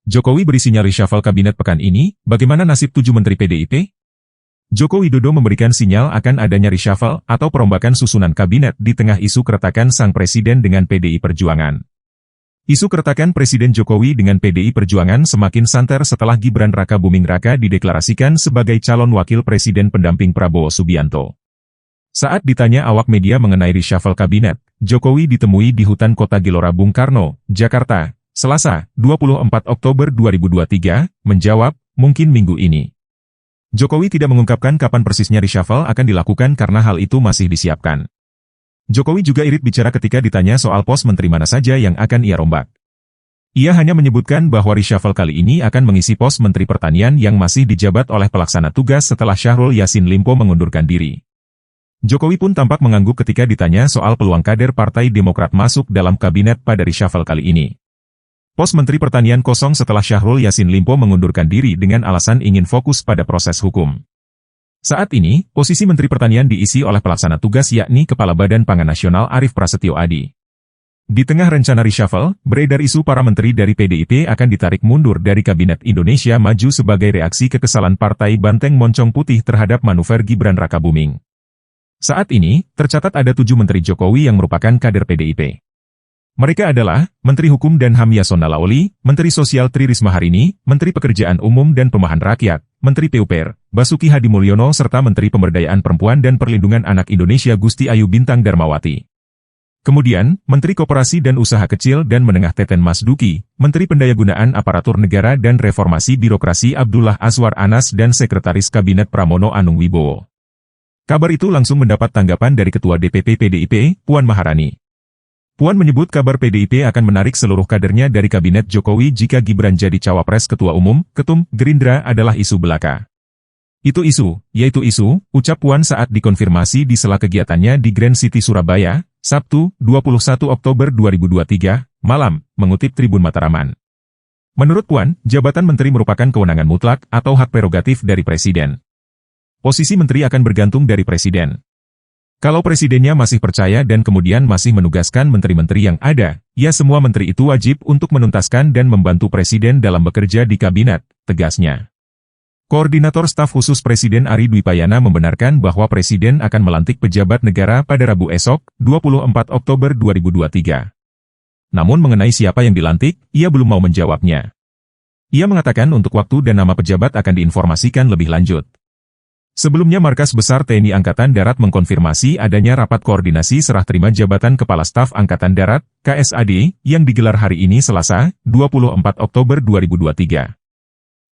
Jokowi beri sinyal reshuffle kabinet pekan ini, bagaimana nasib 7 menteri PDIP? Joko Widodo memberikan sinyal akan adanya reshuffle atau perombakan susunan kabinet di tengah isu keretakan sang presiden dengan PDI Perjuangan. Isu keretakan Presiden Jokowi dengan PDI Perjuangan semakin santer setelah Gibran Rakabuming Raka dideklarasikan sebagai calon wakil presiden pendamping Prabowo Subianto. Saat ditanya awak media mengenai reshuffle kabinet, Jokowi ditemui di hutan kota Gelora Bung Karno, Jakarta, Selasa, 24 Oktober 2023, menjawab, mungkin minggu ini. Jokowi tidak mengungkapkan kapan persisnya reshuffle akan dilakukan karena hal itu masih disiapkan. Jokowi juga irit bicara ketika ditanya soal pos menteri mana saja yang akan ia rombak. Ia hanya menyebutkan bahwa reshuffle kali ini akan mengisi pos Menteri Pertanian yang masih dijabat oleh pelaksana tugas setelah Syahrul Yassin Limpo mengundurkan diri. Jokowi pun tampak mengangguk ketika ditanya soal peluang kader Partai Demokrat masuk dalam kabinet pada reshuffle kali ini. Pos Menteri Pertanian kosong setelah Syahrul Yassin Limpo mengundurkan diri dengan alasan ingin fokus pada proses hukum. Saat ini, posisi Menteri Pertanian diisi oleh pelaksana tugas yakni Kepala Badan Pangan Nasional Arief Prasetyo Adi. Di tengah rencana reshuffle, beredar isu para menteri dari PDIP akan ditarik mundur dari Kabinet Indonesia Maju sebagai reaksi kekesalan Partai Banteng Moncong Putih terhadap manuver Gibran Rakabuming. Saat ini, tercatat ada 7 menteri Jokowi yang merupakan kader PDIP. Mereka adalah Menteri Hukum dan HAM Yasona Laoli, Menteri Sosial Tri Risma Harini, Menteri Pekerjaan Umum dan Perumahan Rakyat, Menteri PUPR, Basuki Hadi Mulyono serta Menteri Pemberdayaan Perempuan dan Perlindungan Anak Indonesia Gusti Ayu Bintang Darmawati. Kemudian, Menteri Koperasi dan Usaha Kecil dan Menengah Teten Mas Duki, Menteri Pendayagunaan Aparatur Negara dan Reformasi Birokrasi Abdullah Azwar Anas dan Sekretaris Kabinet Pramono Anung Wibowo. Kabar itu langsung mendapat tanggapan dari Ketua DPP PDIP, Puan Maharani. Puan menyebut kabar PDIP akan menarik seluruh kadernya dari Kabinet Jokowi jika Gibran jadi cawapres Ketua Umum, Ketum, Gerindra adalah isu belaka. Itu isu, yaitu isu, ucap Puan saat dikonfirmasi di sela kegiatannya di Grand City Surabaya, Sabtu, 21 Oktober 2023, malam, mengutip Tribun Mataraman. Menurut Puan, jabatan menteri merupakan kewenangan mutlak atau hak prerogatif dari Presiden. Posisi menteri akan bergantung dari Presiden. Kalau presidennya masih percaya dan kemudian masih menugaskan menteri-menteri yang ada, ya semua menteri itu wajib untuk menuntaskan dan membantu presiden dalam bekerja di kabinet, tegasnya. Koordinator Staf Khusus Presiden Ari Dwipayana membenarkan bahwa presiden akan melantik pejabat negara pada Rabu esok, 24 Oktober 2023. Namun mengenai siapa yang dilantik, ia belum mau menjawabnya. Ia mengatakan untuk waktu dan nama pejabat akan diinformasikan lebih lanjut. Sebelumnya Markas Besar TNI Angkatan Darat mengkonfirmasi adanya rapat koordinasi serah terima jabatan Kepala Staf Angkatan Darat, KSAD, yang digelar hari ini Selasa, 24 Oktober 2023.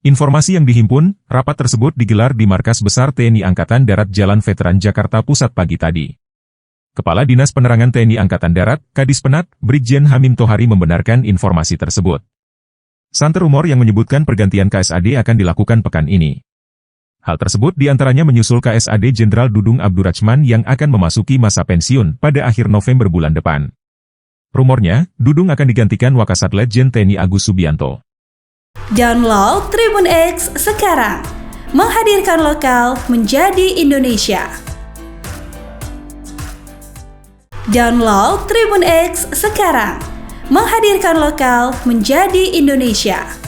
Informasi yang dihimpun, rapat tersebut digelar di Markas Besar TNI Angkatan Darat Jalan Veteran Jakarta Pusat pagi tadi. Kepala Dinas Penerangan TNI Angkatan Darat, Kadis Penat, Brigjen Hamim Tohari membenarkan informasi tersebut. Santer rumor yang menyebutkan pergantian KSAD akan dilakukan pekan ini. Hal tersebut diantaranya menyusul KSAD Jenderal Dudung Abdurrachman yang akan memasuki masa pensiun pada akhir November bulan depan. Rumornya, Dudung akan digantikan Wakasat Letjen TNI Agus Subianto. Download Tribun X sekarang, menghadirkan lokal menjadi Indonesia. Download Tribun X sekarang, menghadirkan lokal menjadi Indonesia.